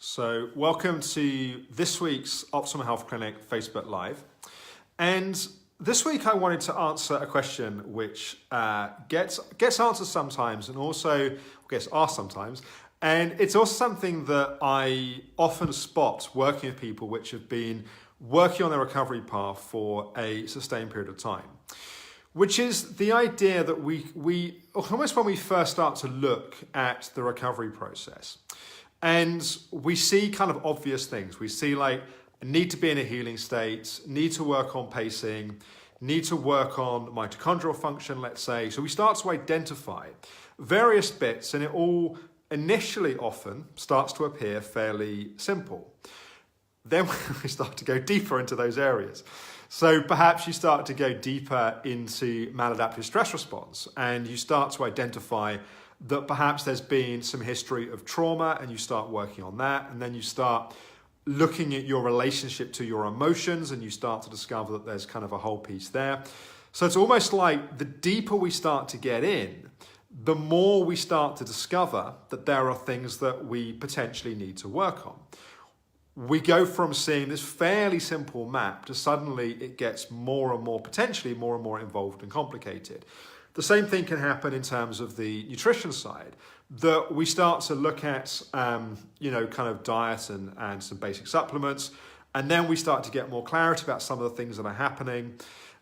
So welcome to this week's Optimal Health Clinic Facebook Live. And this week I wanted to answer a question which gets answered sometimes and also gets asked sometimes. And it's also something that I often spot working with people which have been working on their recovery path for a sustained period of time, which is the idea that we almost when we first start to look at the recovery process, and we see kind of obvious things. We see like need to be in a healing state, need to work on pacing, need to work on mitochondrial function, let's say. So we start to identify various bits, and it all initially often starts to appear fairly simple. Then we start to go deeper into those areas. So perhaps you start to go deeper into maladaptive stress response, and you start to identify that perhaps there's been some history of trauma, and you start working on that, and then you start looking at your relationship to your emotions, and you start to discover that there's kind of a whole piece there. So it's almost like the deeper we start to get in, the more we start to discover that there are things that we potentially need to work on. We go from seeing this fairly simple map to suddenly it gets more and more, potentially more and more involved and complicated. The same thing can happen in terms of the nutrition side, that we start to look at, kind of diet and some basic supplements, and then we start to get more clarity about some of the things that are happening.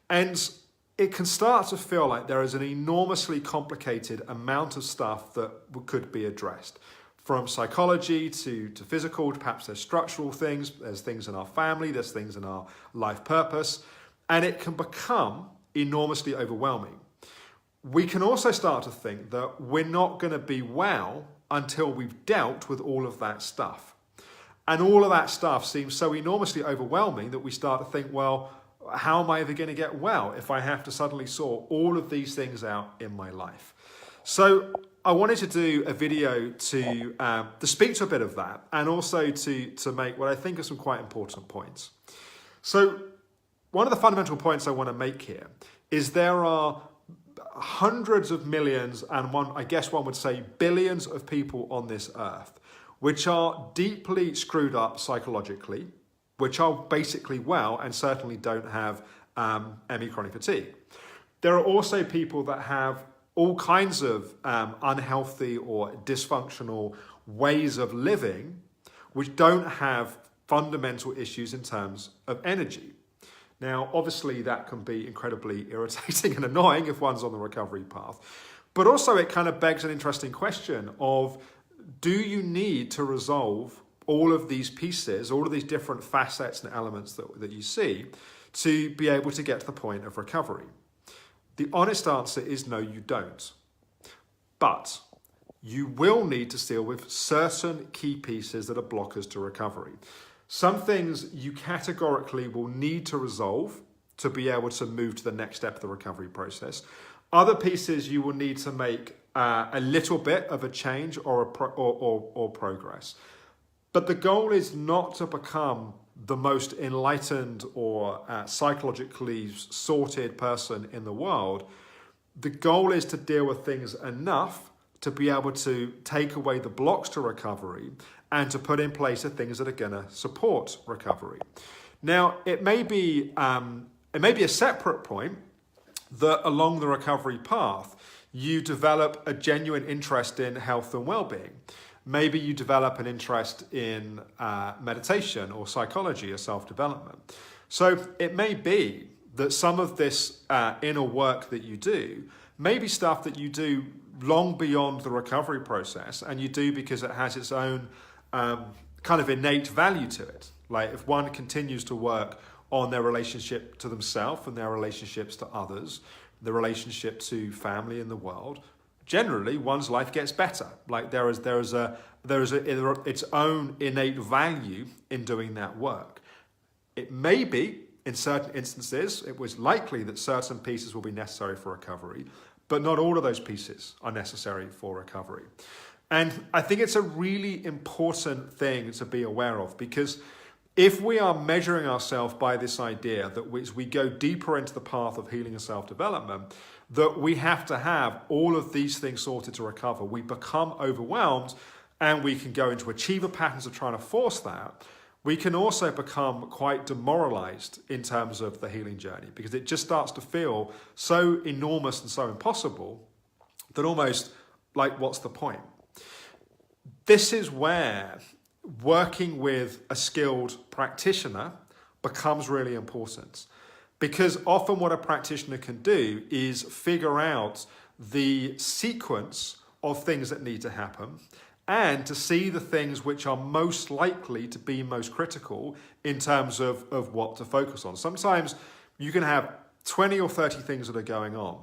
And it can start to feel like there is an enormously complicated amount of stuff that could be addressed. From psychology to physical, to perhaps there's structural things, there's things in our family, there's things in our life purpose, and it can become enormously overwhelming. We can also start to think that we're not going to be well until we've dealt with all of that stuff. And all of that stuff seems so enormously overwhelming that we start to think, well, how am I ever going to get well if I have to suddenly sort all of these things out in my life? So I wanted to do a video to speak to a bit of that, and also to make what I think are some quite important points. So one of the fundamental points I want to make here is there are hundreds of millions, and one would say billions of people on this earth which are deeply screwed up psychologically, which are basically well and certainly don't have ME chronic fatigue. There are also people that have all kinds of unhealthy or dysfunctional ways of living which don't have fundamental issues in terms of energy. Now, obviously, that can be incredibly irritating and annoying if one's on the recovery path. But also it kind of begs an interesting question of, do you need to resolve all of these pieces, all of these different facets and elements that you see to be able to get to the point of recovery? The honest answer is no, you don't. But you will need to deal with certain key pieces that are blockers to recovery. Some things you categorically will need to resolve to be able to move to the next step of the recovery process. Other pieces you will need to make a little bit of a change or progress. But the goal is not to become the most enlightened or psychologically sorted person in the world. The goal is to deal with things enough to be able to take away the blocks to recovery and to put in place the things that are going to support recovery. Now, it may be a separate point that along the recovery path, you develop a genuine interest in health and well-being. Maybe you develop an interest in meditation or psychology or self-development. So it may be that some of this inner work that you do may be stuff that you do long beyond the recovery process, and you do because it has its own kind of innate value to it. Like if one continues to work on their relationship to themselves and their relationships to others, the relationship to family and the world, generally one's life gets better. Like there is its own innate value in doing that work. It may be in certain instances it was likely that certain pieces will be necessary for recovery, but not all of those pieces are necessary for recovery. And I think it's a really important thing to be aware of, because if we are measuring ourselves by this idea that as we go deeper into the path of healing and self-development, that we have to have all of these things sorted to recover, we become overwhelmed and we can go into achiever patterns of trying to force that, we can also become quite demoralized in terms of the healing journey, because it just starts to feel so enormous and so impossible that almost like, what's the point? This is where working with a skilled practitioner becomes really important, because often what a practitioner can do is figure out the sequence of things that need to happen and to see the things which are most likely to be most critical in terms of what to focus on. Sometimes you can have 20 or 30 things that are going on,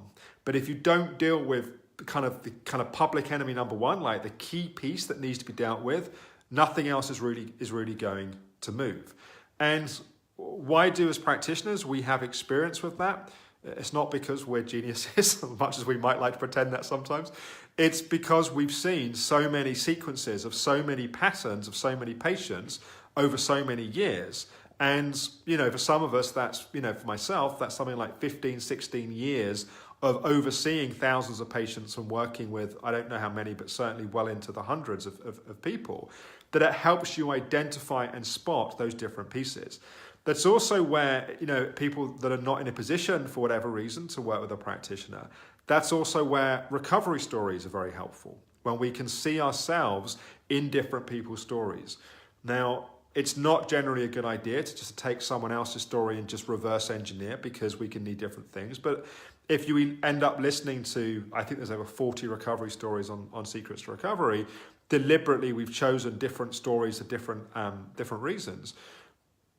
but if you don't deal with the kind of public enemy number one, like the key piece that needs to be dealt with, nothing else is really going to move. And why do as practitioners we have experience with that? It's not because we're geniuses, as much as we might like to pretend that sometimes. It's because we've seen so many sequences of so many patterns of so many patients over so many years. And, for some of us, that's, for myself, that's something like 15, 16 years of overseeing thousands of patients and working with, I don't know how many, but certainly well into the hundreds of people, that it helps you identify and spot those different pieces. That's also where, people that are not in a position for whatever reason to work with a practitioner, that's also where recovery stories are very helpful, when we can see ourselves in different people's stories. Now, it's not generally a good idea to just take someone else's story and just reverse engineer, because we can need different things. But if you end up listening to, I think there's over 40 recovery stories on Secrets to Recovery, deliberately we've chosen different stories for different reasons,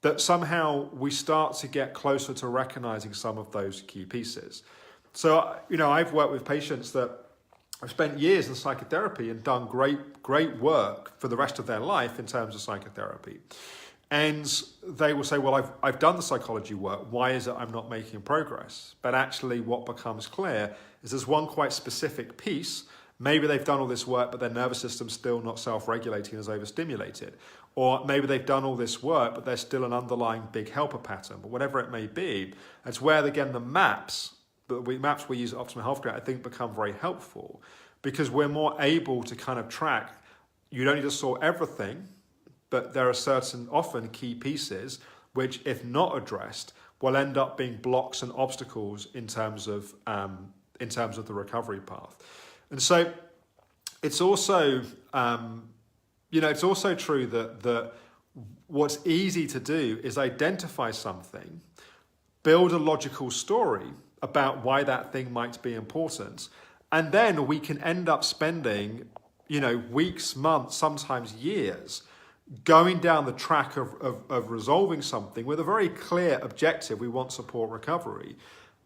that somehow we start to get closer to recognizing some of those key pieces. So, I've worked with patients that have spent years in psychotherapy and done great work for the rest of their life in terms of psychotherapy. And they will say, well, I've done the psychology work, why is it I'm not making progress? But actually what becomes clear is there's one quite specific piece. Maybe they've done all this work, but their nervous system's still not self-regulating and is overstimulated. Or maybe they've done all this work, but there's still an underlying big helper pattern. But whatever it may be, it's where, again, the maps we use at Optimal Health Connect, I think, become very helpful, because we're more able to kind of track. You don't need to sort everything, but there are certain, often, key pieces which, if not addressed, will end up being blocks and obstacles in terms of the recovery path. And so it's also it's also true that what's easy to do is identify something, build a logical story about why that thing might be important, and then we can end up spending, weeks, months, sometimes years, going down the track of resolving something with a very clear objective. We want support recovery,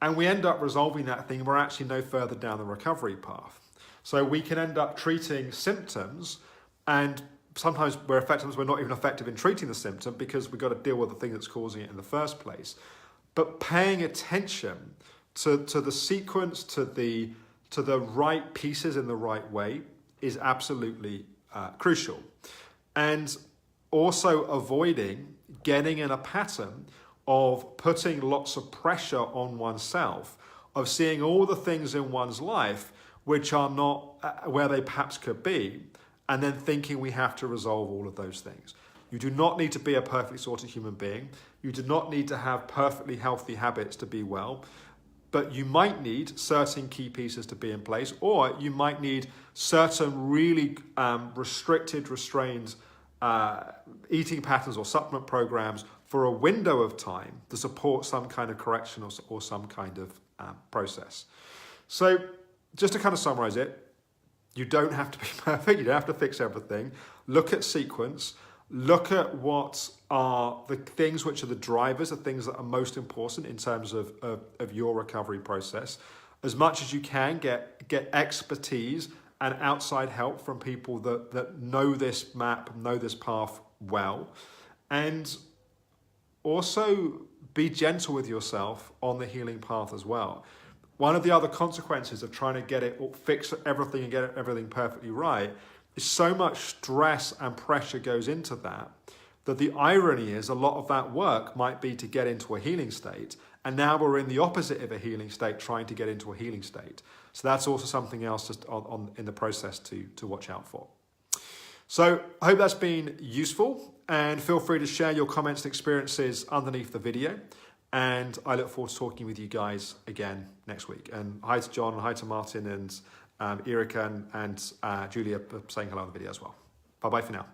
and we end up resolving that thing. We're actually no further down the recovery path. So we can end up treating symptoms, and sometimes we're not even effective in treating the symptom because we've got to deal with the thing that's causing it in the first place. But paying attention to the sequence, to the right pieces in the right way is absolutely crucial. And also avoiding getting in a pattern of putting lots of pressure on oneself, of seeing all the things in one's life which are not where they perhaps could be, and then thinking we have to resolve all of those things. You do not need to be a perfectly sorted human being. You do not need to have perfectly healthy habits to be well, but you might need certain key pieces to be in place, or you might need certain really restrained eating patterns or supplement programs for a window of time to support some kind of correction or some kind of process. So just to kind of summarize it, you don't have to be perfect. You don't have to fix everything. Look at sequence. Look at what are the things which are the drivers, the things that are most important in terms of your recovery process. As much as you can, get expertise and outside help from people that know this map, know this path well. And also be gentle with yourself on the healing path as well. One of the other consequences of trying to get it or fix everything and get everything perfectly right is so much stress and pressure goes into that the irony is a lot of that work might be to get into a healing state, and now we're in the opposite of a healing state trying to get into a healing state. So that's also something else just in the process to watch out for. So I hope that's been useful, and feel free to share your comments and experiences underneath the video. And I look forward to talking with you guys again next week. And hi to John, hi to Martin, and Erika and Julia saying hello in the video as well. Bye-bye for now.